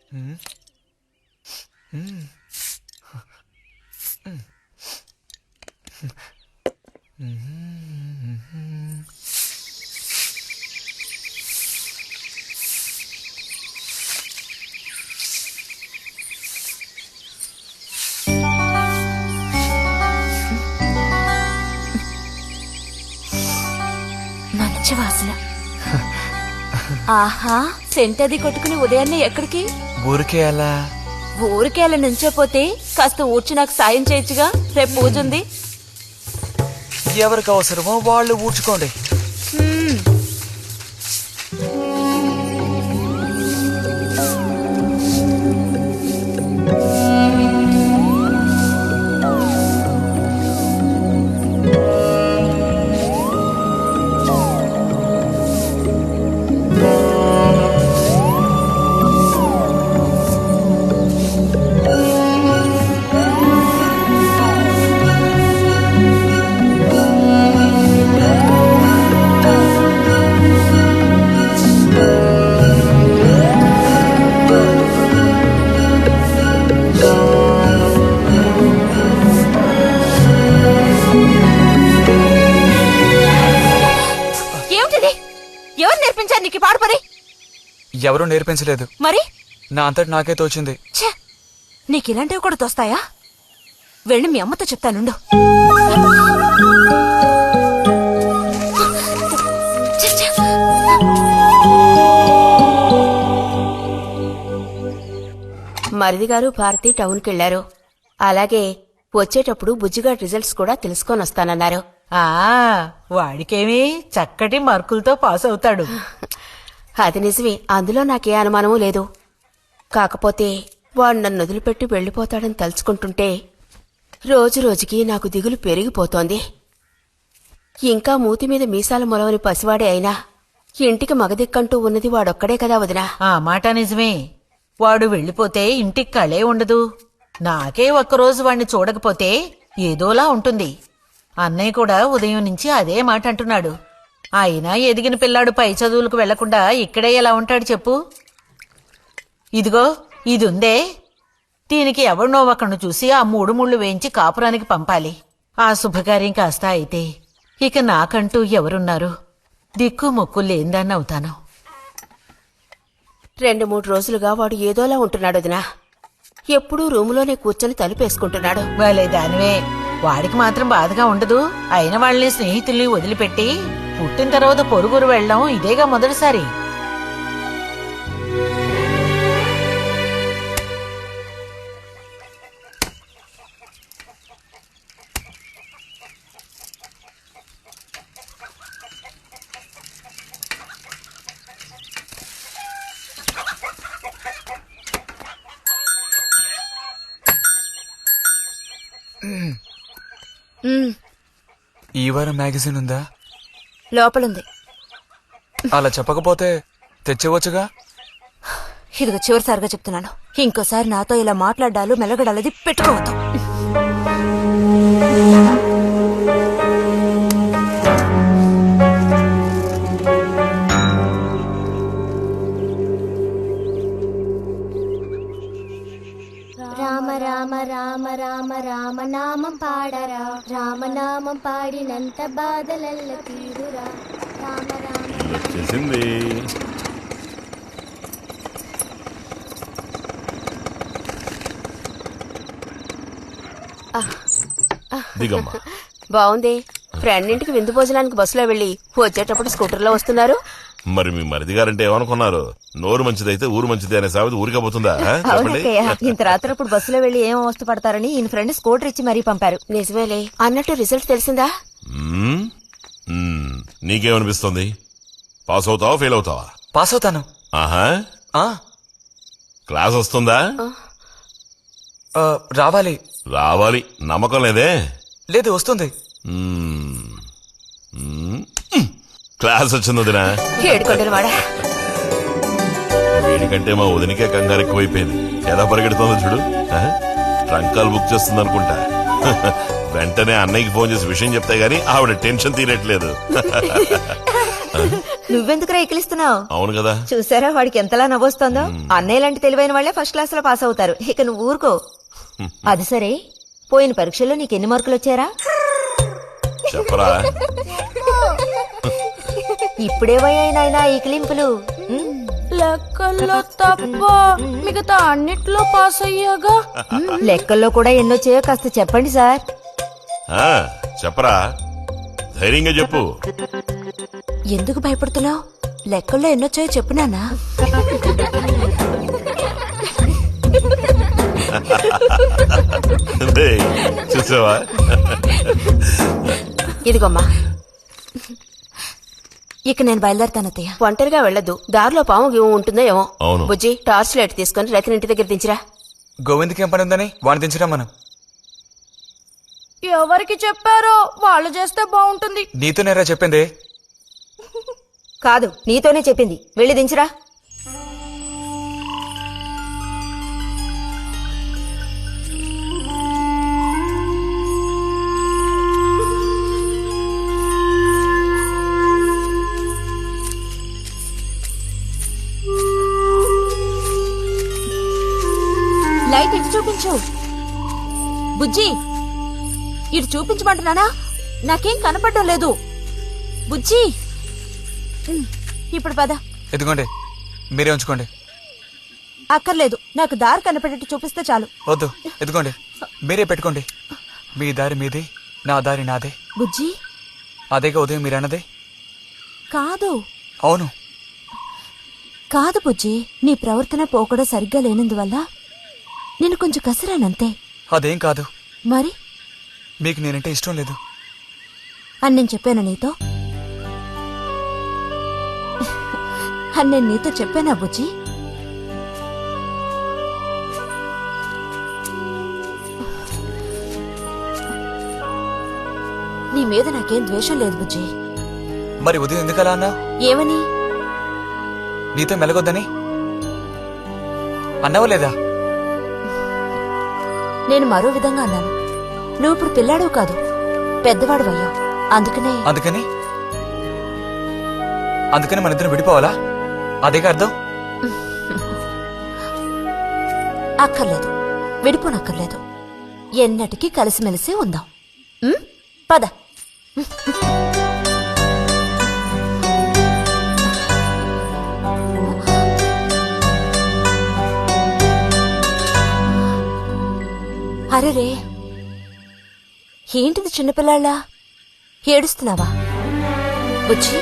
మంచి వాసన. ఆహా, సెంట్ అది కొట్టుకుని ఉదయాన్నే ఎక్కడికి? ఊరికే అలా. ఊరికే అలా నుంచోపోతే కాస్త ఊడ్చి నాకు సాయం చేయొచ్చుగా, రేపు పూజ ఉంది. ఎవరికి అవసరమో వాళ్ళు ఊడ్చుకోండి. ఎవరు నేర్పించారు నీకు పాడు పని? ఎవరూ నేర్పించలేదు, మరి నా అంతటి నాకే తోచింది. నీకు ఇలాంటివి కూడా తోస్తాయా? వెళ్ళి మీ అమ్మతో చెప్తానుండు. మరిది గారు భారతి టౌన్కి వెళ్లారు. అలాగే వచ్చేటప్పుడు బుజ్జిగాడి రిజల్ట్స్ కూడా తెలుసుకొని వస్తానన్నారు. వాడికేమీ చక్కటి మార్కులతో పాస్ అవుతాడు. అది నిజమే, అందులో నాకే అనుమానమూ లేదు. కాకపోతే వాడు నన్ను వదిలిపెట్టి వెళ్లిపోతాడని తలుచుకుంటుంటే రోజు రోజుకి నాకు దిగులు పెరిగిపోతోంది. ఇంకా మూతి మీద మీసాల మొలవని పసివాడే అయినా ఇంటికి మగదిక్కంటూ ఉన్నది వాడొక్కడే కదా వదినా. ఆ మాట నిజమే. వాడు వెళ్లిపోతే ఇంటికి కళే ఉండదు. నాకే ఒక్కరోజు వాణ్ణి చూడకపోతే ఏదోలా ఉంటుంది. అన్నయ్య కూడా ఉదయం నుంచి అదే మాట అంటున్నాడు. అయినా ఎదిగిన పిల్లాడు పై చదువులకు వెళ్లకుండా ఇక్కడే ఎలా ఉంటాడు చెప్పు? ఇదిగో ఇదుందే, దీనికి ఎవరినో ఒకరిని చూసి ఆ 3 ముళ్ళు వేయించి కాపురానికి పంపాలి. ఆ శుభకార్యం కాస్త అయితే ఇక నాకంటూ ఎవరున్నారు? దిక్కు మొక్కు లేందాన్ని అవుతాను. 2-3 రోజులుగా వాడు ఏదోలా ఉంటున్నాడు వదినా. ఎప్పుడూ రూములోనే కూర్చొని తలుపేసుకుంటున్నాడు. వాళ్ళే దానివే, వాడికి మాత్రం బాధగా ఉండదు. అయిన వాళ్ళని స్నేహితుల్ని వదిలిపెట్టి పుట్టిన తర్వాత పొరుగురు వెళ్ళడం ఇదేగా మొదటిసారి. ఈ వారం మ్యాగజైన్ ఉందా? లోపలుంది. అలా చెప్పకపోతే తెచ్చేవచ్చుగా. ఇదిగో చివరిసారిగా చెప్తున్నాను, ఇంకోసారి నాతో ఇలా మాట్లాడాలు మెలగడాలది పెట్టుకోవద్దు. రామ రామ రామ రామ రామ నామం పాడరా, రామనామం పాడినంత బాధలల్ల తీరురా. రామ రామ వచ్చేసింది. దిగమ్మా. బావుంది. ఫ్రెండ్ ఇంటికి విందు భోజనానికి బస్సులో వెళ్లి వచ్చేటప్పుడు స్కూటర్లో వస్తున్నారు. మరి మీ మరిది గారంటే ఏమనుకున్నారు? నోరు మంచిదైతే ఊరు మంచిది అనే సామెత ఊరికపోతుందా? ఇంత రాత్రప్పుడు బస్సులో వెళ్లి ఏం అవస్థ పడతారని ఈయన ఫ్రెండ్ స్కూటర్ ఇచ్చి మరీ పంపారు. నిజమేలే. అన్నట్టు రిజల్ట్ తెలిసిందా? నీకేమనిపిస్తుంది? పాస్ అవుతావా ఫెయిల్ అవుతావా? పాస్ అవుతాను. ఆహా, క్లాస్ వస్తుందా? రావాలి. రావాలి. నమ్మకం లేదే? లేదు, వస్తుంది. క్లాస్ వచ్చింది వదినా. వీడికంటే మా వదినకే కంగారు ఎక్కువైపోయింది. ఎలా పరిగెడుతుందో చూడు. ట్రంకాలు బుక్ చేస్తుంది అనుకుంటా. వెంటనే అన్నయ్యకి ఫోన్ చేసి విషయం చెప్తే గానీ ఆవిడ టెన్షన్ తీరట్లేదు. నువ్వెందుకురా ఎక్కిలిస్తున్నావు? అవును కదా. చూసారా వాడికి ఎంతలా నవ్వొస్తుందో. అన్నయ్య లాంటి తెలివైన వాళ్లే ఫస్ట్ క్లాస్ లో పాస్ అవుతారు. ఇక నువ్వు ఊరుకో. అది సరే, పోయిన పరీక్షల్లో నీకెన్ని మార్కులు వచ్చారా? చెప్పరా. ఇప్పుడేవయ్యాయినా ఈ కిలింపులు? లెక్కల్లో తప్ప మిగతా అన్నిట్లో పాస్ అయ్యాగా. లెక్కల్లో కూడా ఎన్నొచ్చాయో కాస్త చెప్పండి సార్. చెప్పరా, ధైర్యంగా చెప్పు. ఎందుకు భయపడుతున్నావు? లెక్కల్లో ఎన్నొచ్చాయో చెప్పు నాన్నా. చూసావా? ఇదిగోమ్మా. ఇక నేను బయలుదేరుతాను అత్తయ్య. ఒంటరిగా వెళ్ళొద్దు, దారిలో పాము గీము ఉంటుందో ఏమో. అవును. బుజ్జి, టార్చ్ లైట్ తీసుకుని రతిని ఇంటి దగ్గర దించిరా. గోవింద్కి ఏం పని ఉందని వాడిని దించరా మనం? ఎవరికి చెప్పారో వాళ్ళు చేస్తే బాగుంటుంది. నీతోనేరా చెప్పింది. కాదు, నీతోనే చెప్పింది. వెళ్ళి దించరా. లైట్ ఇటు చూపించు. బుజ్జి, ఇటు చూపించమంటున్నానా? నాకేం కనపడడం లేదు. బుజ్జి, ఇప్పుడు పద. ఎదుగోండి, మీరే ఉంచుకోండి. అక్కర్లేదు, నాకు దారి కనపడేట్టు చూపిస్తే చాలు. వద్దు, ఎదుగోండి, మీరే పెట్టుకోండి. మీ దారి మీది, నా దారి నాదే. బుజ్జి, అదేగా ఉదయం మీరన్నదే. కాదు. అవును. కాదు బుజ్జి, నీ ప్రవర్తన పోకడ సరిగ్గా లేనందువల్ల నేను కొంచెం కసిరానంతే. అదేం కాదు. మరి మీకు నేనంటే ఇష్టం లేదు అని నేను చెప్పాను నీతో? అని నేను నీతో చెప్పానా బుజ్జి? నీ మీద నాకేం ద్వేషం లేదు బుజ్జి. మరి ఉదయం ఎందుకలా అన్నా? ఏమని? నీతో మెలగొద్దని అన్నావా లేదా? నేను మరో విధంగా అన్నాను. నువ్వు ఇప్పుడు పిల్లాడు కాదు, పెద్దవాడు అయ్యావు. అందుకనే అందుకని మన ఇద్దరం విడిపోవాలా? అదేగా అర్థం? అక్కర్లేదు, విడిపోనక్కర్లేదు. ఎన్నటికీ కలిసిమెలిసి ఉందాం. పద. అరెరే, ఏంటిది చిన్నపిల్లాళ్ళ ఏడుస్తున్నావా బుజ్జి?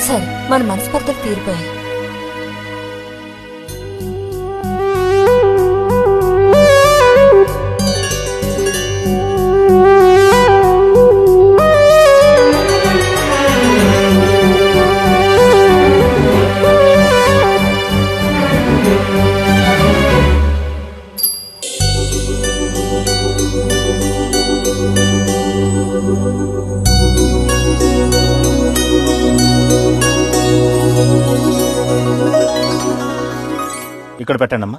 సరే, మన మనస్పర్ధలు తీరిపోయాయి. ఇక్కడ పెట్టండి అమ్మా.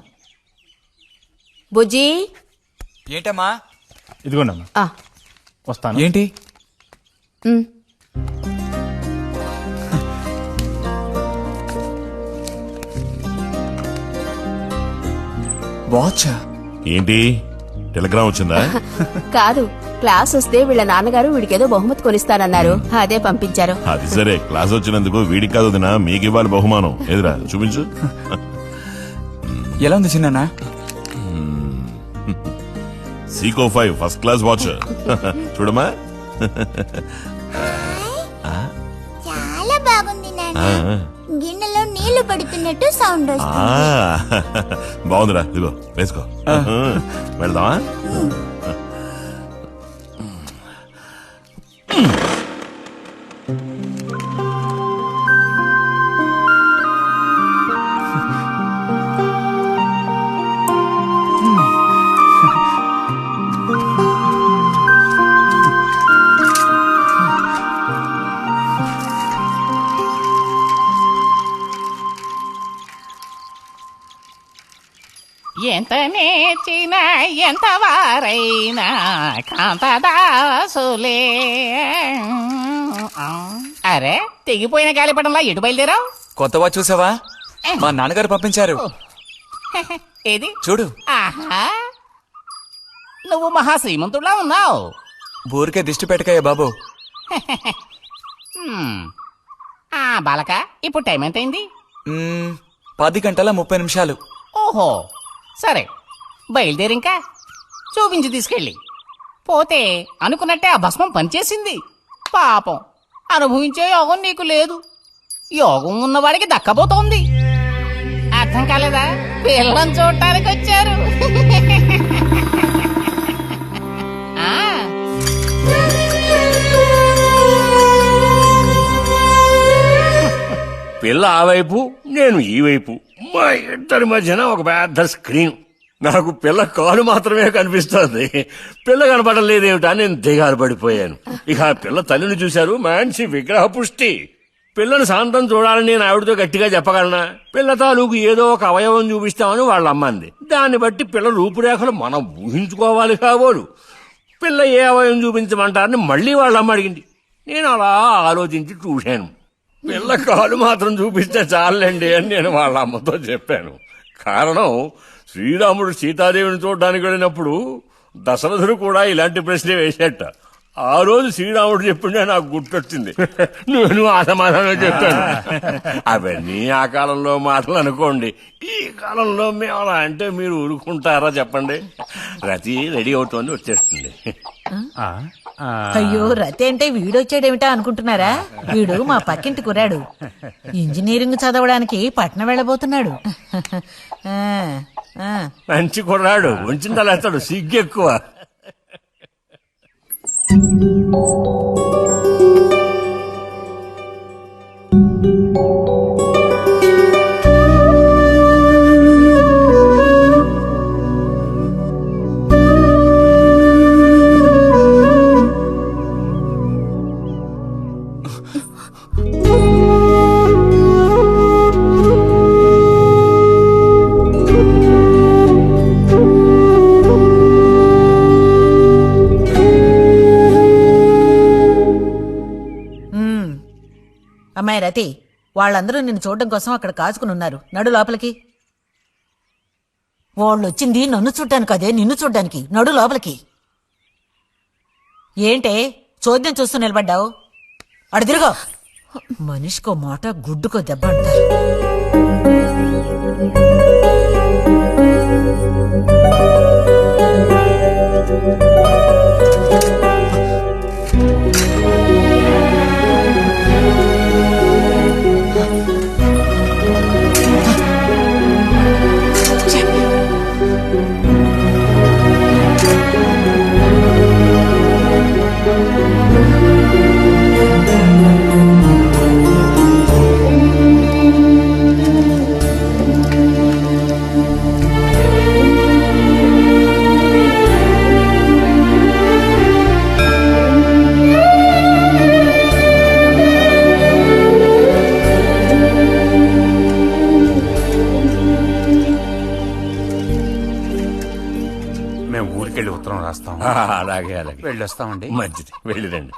బుజ్జి, ఏంటమ్మా? ఇదిగోండి అమ్మా. వస్తాను. ఏంటి? వాచ్? ఏంటి, టెలిగ్రామ్ వచ్చిందా? కాదు, క్లాస్ వస్తే వీళ్ళ నాన్నగారు వీడికేదో బహుమతి కొనిస్తానన్నారు, అదే పంపించారు. అది సరే, క్లాస్ వచ్చినందుకు వీడికి కాదు వదినా, మీకు ఇవ్వాలి బహుమానం. ఎదురా చూపించు. ఎలా ఉంది చిన్న? Seeko 5 first class watch. చూడమ్మా. చాలా బాగుంది నాన్న. గిన్నెలో నీళ్లు పడుతున్నట్టు సౌండ్ వస్తుంది. బాగుందిరా, ఇదిగో వేసుకో. వెళ్దామా? ఎంత నేర్చిన ఎంత వారైనా కాంతదాసులే. అరే తెగిపోయిన గాలిపటంలా ఎటు బయలుదేరావు? కొత్తవా చూసావా? మా నాన్నగారు పంపించారు. ఏది చూడు. ఆహా, నువ్వు మహా శ్రీమంతుడులా ఉన్నావు. ఊరికే దిష్టి పెట్టకయ్యా బాబు. బాలక, ఇప్పుడు టైం ఎంతైంది? 10:30 ఓహో, సరే బయలుదేరింకా చూపించి తీసుకెళ్ళి. పోతే అనుకున్నట్టే ఆ భస్మం పనిచేసింది. పాపం, అనుభవించే యోగం నీకు లేదు. యోగం ఉన్నవాడికి దక్కబోతోంది. అర్థం కాలేదా? పిల్లని చూడటానికి వచ్చారు. ఆ, పిల్ల ఆ వైపు, నేను ఈ వైపు, మా ఇద్దరి మధ్యన ఒక పెద్ద స్క్రీన్. నాకు పిల్ల కాలు మాత్రమే కనిపిస్తోంది. పిల్ల కనపడలేదేమిటా నేను దిగాలు పడిపోయాను. ఇక ఆ పిల్ల తల్లిని చూశారు, మంచి విగ్రహ పుష్టి. పిల్లని శాంతం చూడాలని నేను ఆవిడతో గట్టిగా చెప్పగలనా? పిల్ల తాలూకు ఏదో ఒక అవయవం చూపిస్తామని వాళ్ళ అమ్మంది. దాన్ని బట్టి పిల్ల రూపురేఖలు మనం ఊహించుకోవాలి కాబోలు. పిల్ల ఏ అవయవం చూపించమంటారని మళ్ళీ వాళ్ళ అమ్మ అడిగింది. నేను అలా ఆలోచించి చూశాను. పిల్ల కాలు మాత్రం చూపిస్తే చాలండి అని నేను వాళ్ళ అమ్మతో చెప్పాను. కారణం, శ్రీరాముడు సీతాదేవిని చూడడానికి వెళ్ళినప్పుడు దశరథుడు కూడా ఇలాంటి ప్రశ్నే వేసేట. ఆ రోజు శ్రీరాముడు చెప్పిండే నాకు గుర్తొచ్చింది. నేను ఆ సమాధానం చెప్పాను. అవన్నీ ఆ కాలంలో మాటలు అనుకోండి. ఈ కాలంలో మేము అలా అంటే మీరు ఊరుకుంటారా చెప్పండి? రతి రెడీ అవుతోంది, వచ్చేస్తుంది. అయ్యో, రతి అంటే వీడొచ్చాడేమిటా అనుకుంటున్నారా? వీడు మా పక్కింటి కుర్రాడు. ఇంజనీరింగ్ చదవడానికి పట్నం వెళ్ళబోతున్నాడు. ఆ, ఆ. మంచి కుర్రాడు, ఉంచిందలేస్తాడు, సిగ్గు ఎక్కువ. అమ్మాయి రతి, వాళ్ళందరూ నిన్ను చూడడం కోసం అక్కడ కాచుకుని ఉన్నారు. నడు లోపలికి. వాళ్ళు వచ్చింది నన్ను చూడ్డానికి అదే, నిన్ను చూడ్డానికి. నడు లోపలికి. ఏంటే చోద్యం చూస్తూ నిలబడ్డావు? అడు తిరుగో. మనిషికో మాట, గుడ్డుకో దెబ్బ అంటారు. మేము ఊరికెళ్ళి ఉత్తరం రాస్తాం. అలాగే అలాగే వెళ్ళొస్తామండి. మంచిది, వెళ్ళిరండి.